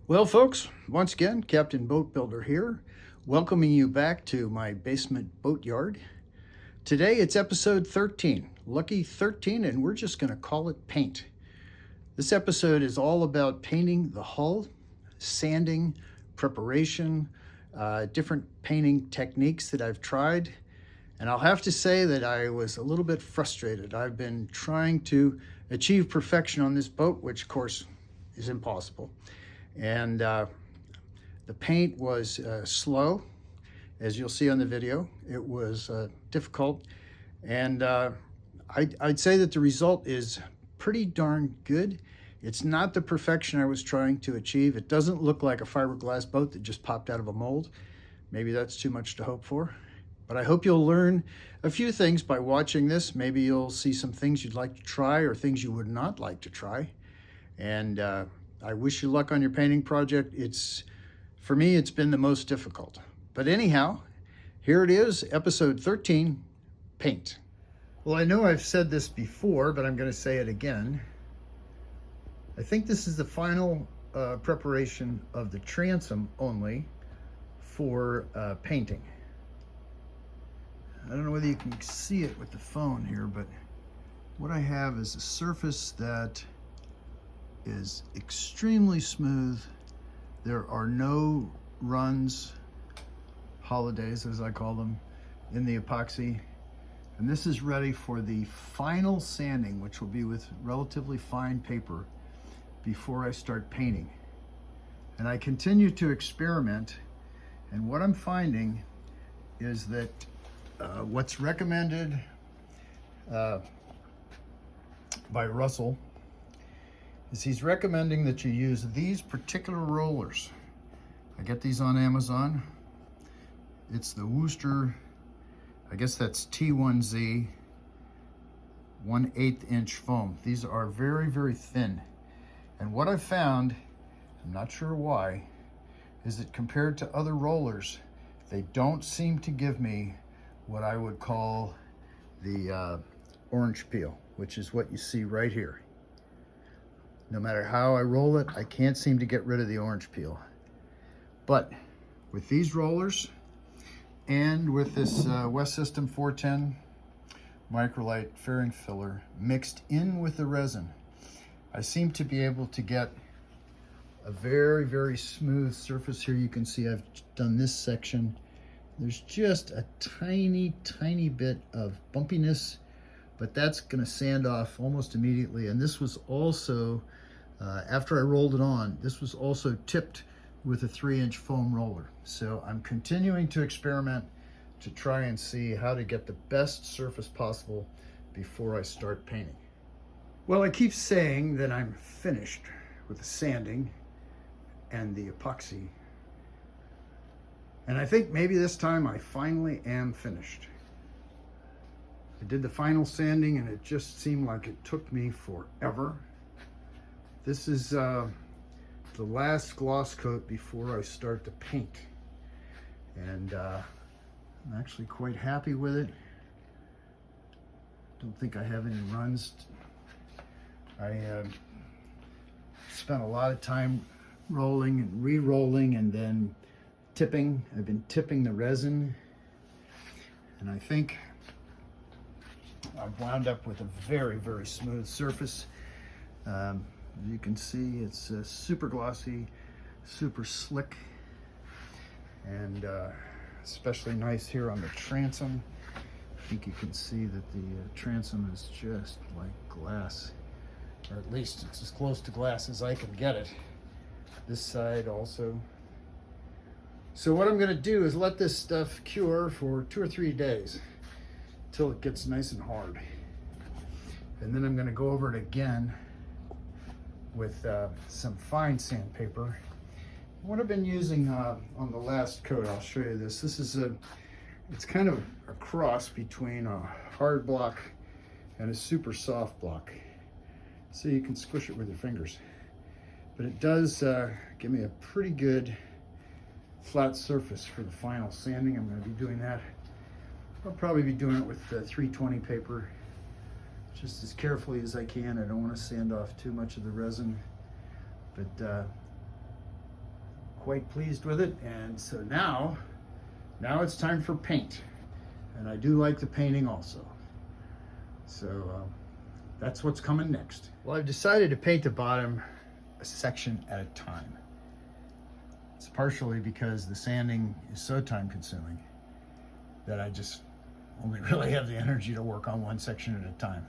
Well, folks, once again, Captain Boat Builder here, welcoming you back to my basement boatyard. Today it's episode 13, lucky 13, and we're just going to call it paint. This episode is all about painting the hull, sanding, preparation, different painting techniques that I've tried. And I'll have to say that I was a little bit frustrated. I've been trying to achieve perfection on this boat, which of course is impossible. And the paint was slow, as you'll see on the video. It was difficult, and I'd say that the result is pretty darn good. It's not the perfection I was trying to achieve. It doesn't look like a fiberglass boat that just popped out of a mold. Maybe that's too much to hope for. But I hope you'll learn a few things by watching this. Maybe you'll see some things you'd like to try or things you would not like to try. And I wish you luck on your painting project. For me, it's been the most difficult. But anyhow, here it is, episode 13, paint. Well, I know I've said this before, but I'm going to say it again. I think this is the final preparation of the transom only for painting. I don't know whether you can see it with the phone here, but what I have is a surface that is extremely smooth. There are no runs, holidays as I call them, in the epoxy. And this is ready for the final sanding, which will be with relatively fine paper before I start painting. And I continue to experiment, and what I'm finding is that what's recommended by Russell is he's recommending that you use these particular rollers. I get these on Amazon. It's the Wooster, I guess that's T1Z 1/8 inch foam. These are very, very thin. And what I've found, I'm not sure why, is that compared to other rollers, they don't seem to give me what I would call the orange peel, which is what you see right here. No matter how I roll it, I can't seem to get rid of the orange peel. But with these rollers and with this West System 410 Microlite fairing filler mixed in with the resin, I seem to be able to get a very, very smooth surface here. You can see I've done this section. There's just a tiny, tiny bit of bumpiness, but that's gonna sand off almost immediately. And this was also, after I rolled it on, this was also tipped with a 3-inch foam roller. So I'm continuing to experiment to try and see how to get the best surface possible before I start painting. Well, I keep saying that I'm finished with the sanding and the epoxy. And I think maybe this time I finally am finished. I did the final sanding and it just seemed like it took me forever. This is the last gloss coat before I start to paint. And I'm actually quite happy with it. Don't think I have any runs. I spent a lot of time rolling and re-rolling and then tipping. I've been tipping the resin, and I think I've wound up with a very, very smooth surface. As you can see, it's super glossy, super slick, and especially nice here on the transom. I think you can see that the transom is just like glass, or at least it's as close to glass as I can get it. This side also. So what I'm gonna do is let this stuff cure for 2 or 3 days until it gets nice and hard. And then I'm gonna go over it again with some fine sandpaper. What I've been using on the last coat, I'll show you this. This is it's kind of a cross between a hard block and a super soft block. So you can squish it with your fingers. But it does give me a pretty good flat surface for the final sanding. I'm going to be doing that. I'll probably be doing it with 320 paper, just as carefully as I can. I don't want to sand off too much of the resin, but quite pleased with it. And so now it's time for paint. And I do like the painting also. So that's what's coming next. Well, I've decided to paint the bottom a section at a time. It's partially because the sanding is so time consuming that I just only really have the energy to work on one section at a time.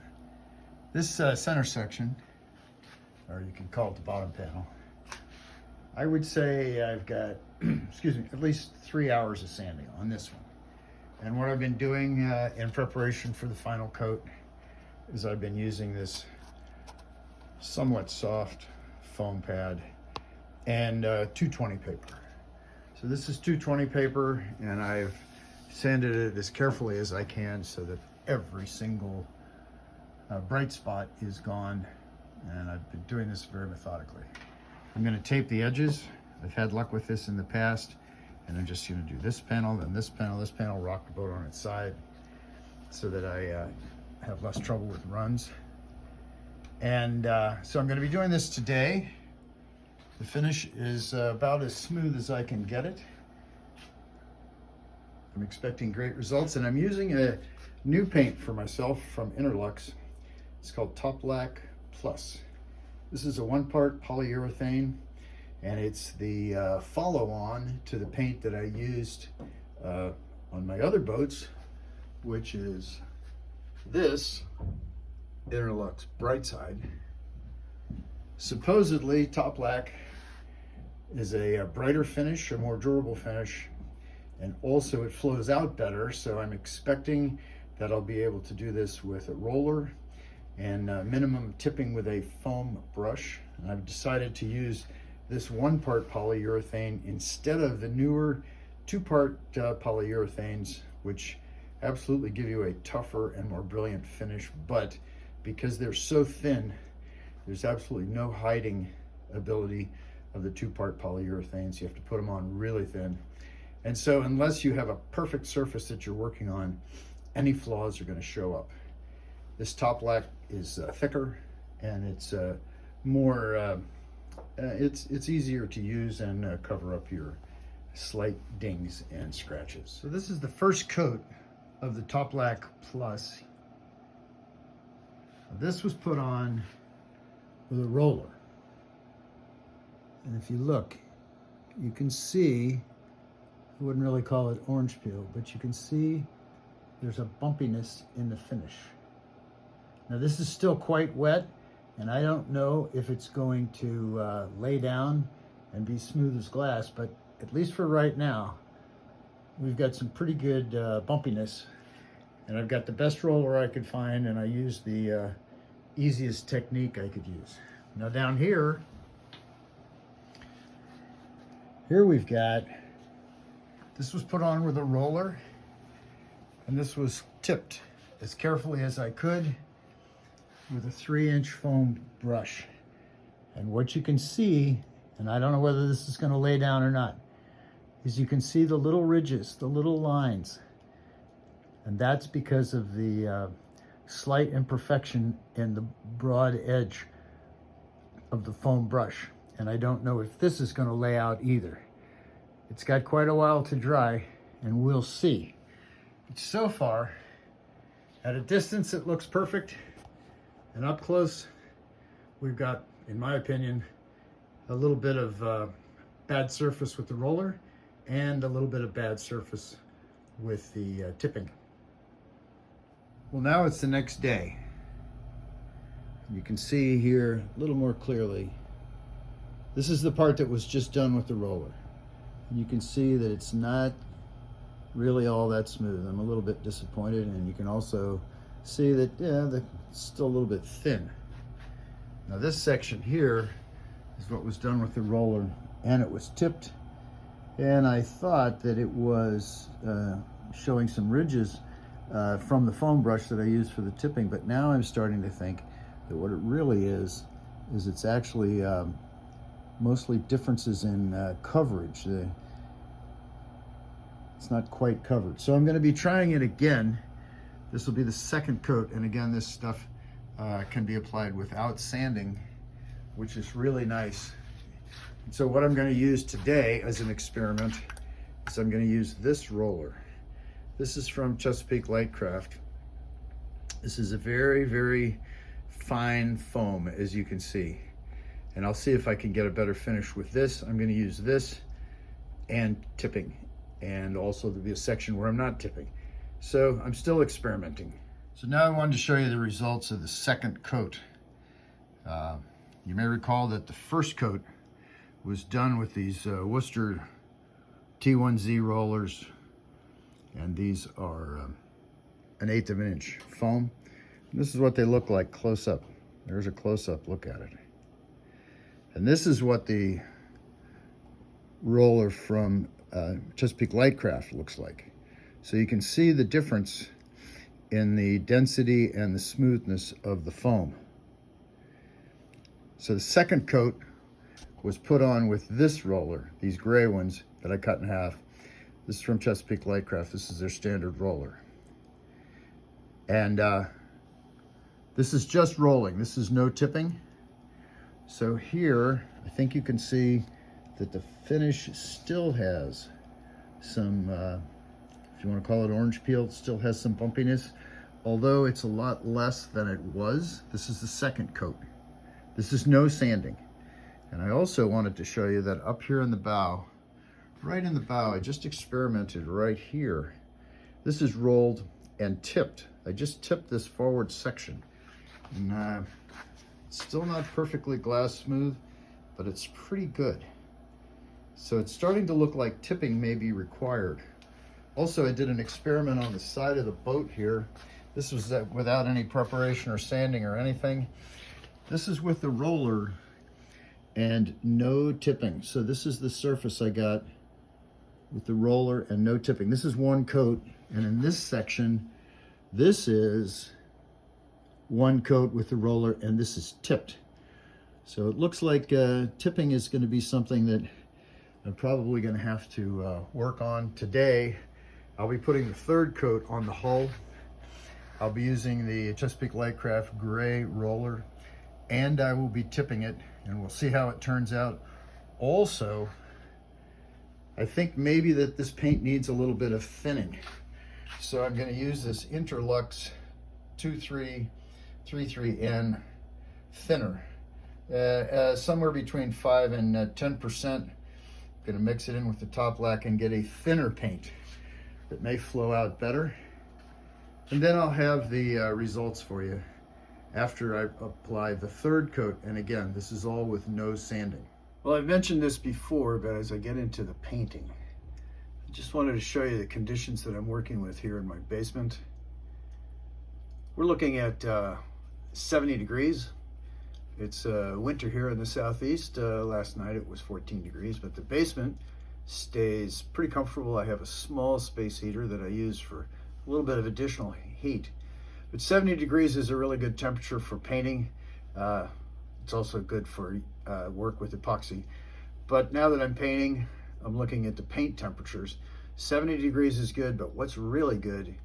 This center section, or you can call it the bottom panel, I would say I've got, excuse me, at least 3 hours of sanding on this one. And what I've been doing in preparation for the final coat is I've been using this somewhat soft foam pad and 220 paper. So this is 220 paper, and I've sanded it as carefully as I can so that every single bright spot is gone, and I've been doing this very methodically. I'm going to tape the edges. I've had luck with this in the past, and I'm just going to do this panel, then this panel, rock the boat on its side so that I have less trouble with runs. And so I'm going to be doing this today. The finish is about as smooth as I can get it. I'm expecting great results, and I'm using a new paint for myself from Interlux. It's called Top-Lak Plus. This is a 1-part polyurethane, and it's the follow-on to the paint that I used on my other boats, which is this Interlux Brightside. Supposedly, Top-Lak is a brighter finish, a more durable finish, and also it flows out better, so I'm expecting that I'll be able to do this with a roller and minimum tipping with a foam brush. And I've decided to use this 1-part polyurethane instead of the newer 2-part polyurethanes, which absolutely give you a tougher and more brilliant finish, but because they're so thin, there's absolutely no hiding ability of the 2-part polyurethanes. You have to put them on really thin. And so unless you have a perfect surface that you're working on, any flaws are going to show up. This Top-Lak is thicker, and it's more, it's easier to use and cover up your slight dings and scratches. So this is the first coat of the Top-Lak Plus. This was put on with a roller. And if you look, you can see, I wouldn't really call it orange peel, but you can see there's a bumpiness in the finish. Now this is still quite wet, and I don't know if it's going to lay down and be smooth as glass, but at least for right now, we've got some pretty good bumpiness. And I've got the best roller I could find, and I used the easiest technique I could use. Now down here we've got, this was put on with a roller, and this was tipped as carefully as I could with a 3-inch foam brush. And what you can see, and I don't know whether this is going to lay down or not, is you can see the little ridges, the little lines. And that's because of the slight imperfection in the broad edge of the foam brush. And I don't know if this is going to lay out either. It's got quite a while to dry, and we'll see. But so far, at a distance, it looks perfect. And up close, we've got, in my opinion, a little bit of bad surface with the roller and a little bit of bad surface with the tipping. Well, now it's the next day. You can see here a little more clearly. This is the part that was just done with the roller. You can see that it's not really all that smooth. I'm a little bit disappointed, and you can also see that, it's still a little bit thin. Now this section here is what was done with the roller, and it was tipped, and I thought that it was showing some ridges from the foam brush that I used for the tipping, but now I'm starting to think that what it really is it's actually mostly differences in coverage. It's not quite covered. So I'm going to be trying it again. This will be the second coat, and again, this stuff can be applied without sanding, which is really nice. So what I'm going to use today as an experiment is I'm going to use this roller. This is from Chesapeake Lightcraft. This is a very, very fine foam, as you can see. And I'll see if I can get a better finish with this. I'm going to use this and tipping. And also there'll be a section where I'm not tipping. So I'm still experimenting. So now I wanted to show you the results of the second coat. You may recall that the first coat was done with these Worcester T1Z rollers, and these are 1/8 of an inch foam. And this is what they look like close up. There's a close-up look at it. And this is what the roller from Chesapeake Lightcraft looks like. So you can see the difference in the density and the smoothness of the foam. So the second coat was put on with this roller, these gray ones that I cut in half. This is from Chesapeake Lightcraft. This is their standard roller. And this is just rolling. This is no tipping. So here, I think you can see that the finish still has some, if you want to call it orange peel, it still has some bumpiness, although it's a lot less than it was. This is the second coat. This is no sanding. And I also wanted to show you that up here in the bow, right in the bow, I just experimented right here. This is rolled and tipped. I just tipped this forward section. And it's still not perfectly glass smooth, but it's pretty good. So it's starting to look like tipping may be required. Also, I did an experiment on the side of the boat here. This was without any preparation or sanding or anything. This is with the roller and no tipping. So this is the surface I got with the roller and no tipping. This is one coat, and in this section, this is one coat with the roller, and this is tipped. So it looks like tipping is going to be something that I'm probably going to have to work on today. I'll be putting the third coat on the hull. I'll be using the Chesapeake Lightcraft gray roller, and I will be tipping it, and we'll see how it turns out. Also, I think maybe that this paint needs a little bit of thinning. So I'm going to use this Interlux 2333N thinner, somewhere between 5 and 10%. I'm going to mix it in with the top lac and get a thinner paint that may flow out better. And then I'll have the results for you after I apply the third coat. And again, this is all with no sanding. Well, I've mentioned this before, but as I get into the painting, I just wanted to show you the conditions that I'm working with here in my basement. We're looking at 70 degrees. It's winter here in the southeast. Last night it was 14 degrees, but the basement stays pretty comfortable. I have a small space heater that I use for a little bit of additional heat. But 70 degrees is a really good temperature for painting. It's also good for work with epoxy. But now that I'm painting, I'm looking at the paint temperatures. 70 degrees is good, but what's really good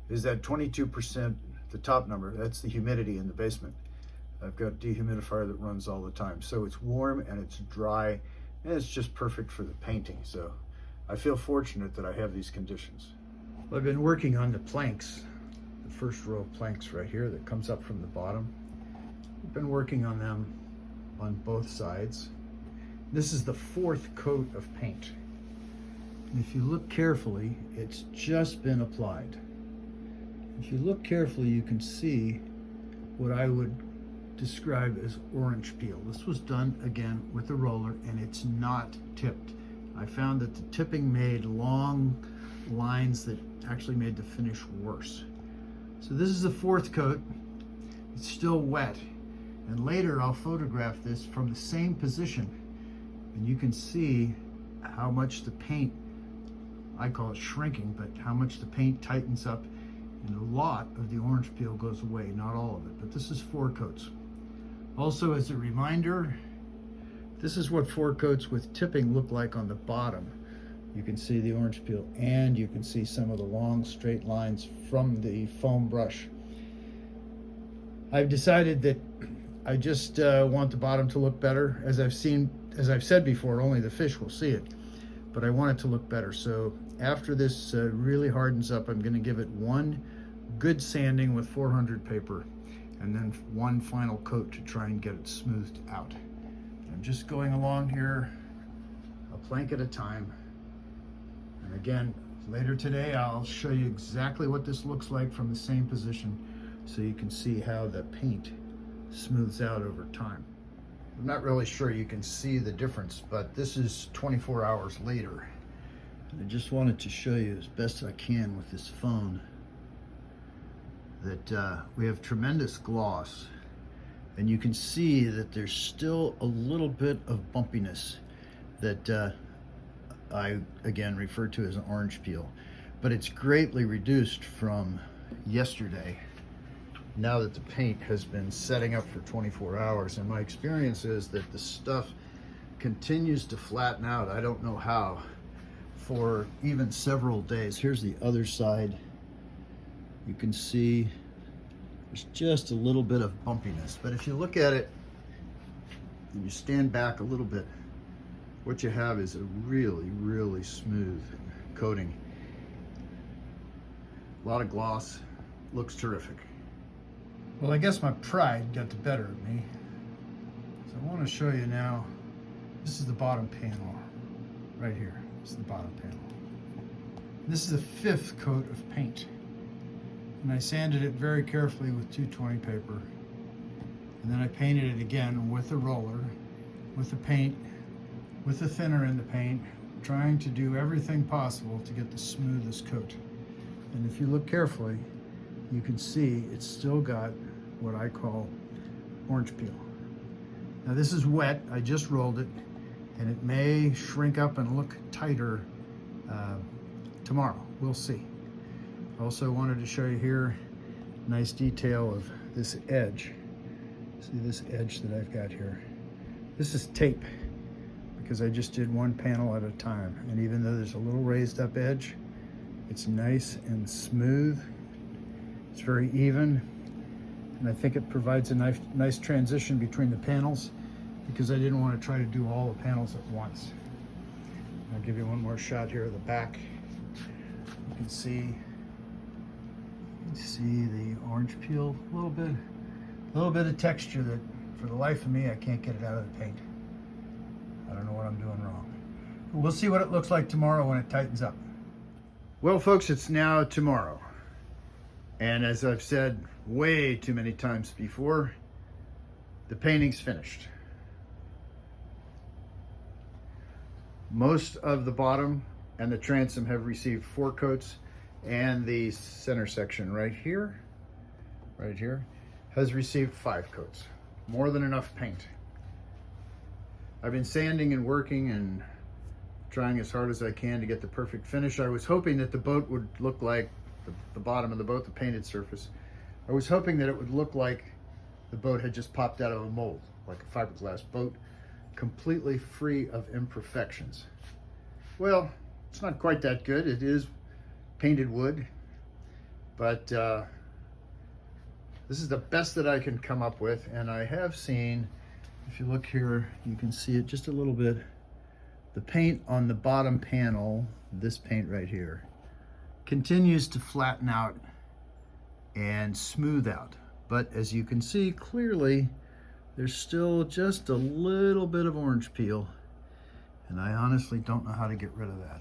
is that 22%, the top number, that's the humidity in the basement. I've got a dehumidifier that runs all the time. So it's warm and it's dry, and it's just perfect for the painting. So I feel fortunate that I have these conditions. Well, I've been working on the planks, the first row of planks right here that comes up from the bottom. I've been working on them on both sides. This is the fourth coat of paint. And if you look carefully, it's just been applied. If you look carefully, you can see what I would describe as orange peel. This was done again with the roller, and it's not tipped. I found that the tipping made long lines that actually made the finish worse. So this is the fourth coat. It's still wet. And later I'll photograph this from the same position, and you can see how much the paint, I call it shrinking, but how much the paint tightens up, and a lot of the orange peel goes away, not all of it, but this is 4 coats. Also, as a reminder, this is what 4 coats with tipping look like on the bottom. You can see the orange peel, and you can see some of the long straight lines from the foam brush. I've decided that I just want the bottom to look better. As I've said before, only the fish will see it, but I want it to look better. So after this really hardens up, I'm going to give it one good sanding with 400 paper, and then one final coat to try and get it smoothed out. I'm just going along here a plank at a time. And again, later today, I'll show you exactly what this looks like from the same position so you can see how the paint smooths out over time. I'm not really sure you can see the difference, but this is 24 hours later. I just wanted to show you as best I can with this phone that we have tremendous gloss, and you can see that there's still a little bit of bumpiness that I again refer to as an orange peel, but it's greatly reduced from yesterday now that the paint has been setting up for 24 hours. And my experience is that the stuff continues to flatten out, I don't know how, for even several days. Here's the other side. You can see there's just a little bit of bumpiness, but if you look at it and you stand back a little bit, what you have is a really, really smooth coating. A lot of gloss, looks terrific. Well, I guess my pride got the better of me. So I want to show you now, this is the bottom panel, right here. This is the bottom panel. This is the 5th coat of paint. And I sanded it very carefully with 220 paper. And then I painted it again with a roller, with the paint, with the thinner in the paint, trying to do everything possible to get the smoothest coat. And if you look carefully, you can see it's still got what I call orange peel. Now this is wet, I just rolled it, and it may shrink up and look tighter tomorrow, we'll see. Also wanted to show you here, nice detail of this edge. See this edge that I've got here? This is tape, because I just did one panel at a time. And even though there's a little raised up edge, it's nice and smooth. It's very even. And I think it provides a nice transition between the panels, because I didn't want to try to do all the panels at once. I'll give you one more shot here of the back. You can see the orange peel, a little bit of texture that for the life of me, I can't get it out of the paint. I don't know what I'm doing wrong. We'll see what it looks like tomorrow when it tightens up. Well, folks, it's now tomorrow. And as I've said way too many times before, the painting's finished. Most of the bottom and the transom have received 4 coats, and the center section right here, has received 5 coats. More than enough paint. I've been sanding and working and trying as hard as I can to get the perfect finish. I was hoping that the boat would look like the bottom of the boat, the painted surface. I was hoping that it would look like the boat had just popped out of a mold, like a fiberglass boat, completely free of imperfections. Well, it's not quite that good. It is painted wood, but this is the best that I can come up with. And I have seen, if you look here, you can see it just a little bit. The paint on the bottom panel, this paint right here, continues to flatten out and smooth out. But as you can see clearly, there's still just a little bit of orange peel, and I honestly don't know how to get rid of that.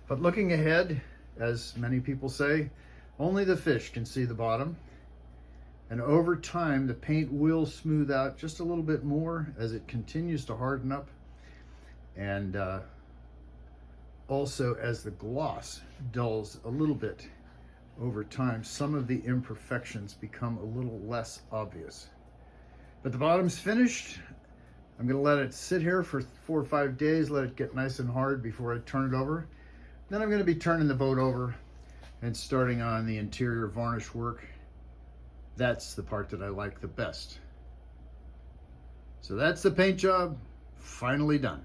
But looking ahead, as many people say, only the fish can see the bottom. And over time, the paint will smooth out just a little bit more as it continues to harden up. And also as the gloss dulls a little bit over time, some of the imperfections become a little less obvious. But the bottom's finished. I'm gonna let it sit here for 4 or 5 days, let it get nice and hard before I turn it over. Then I'm gonna be turning the boat over and starting on the interior varnish work. That's the part that I like the best. So that's the paint job finally done.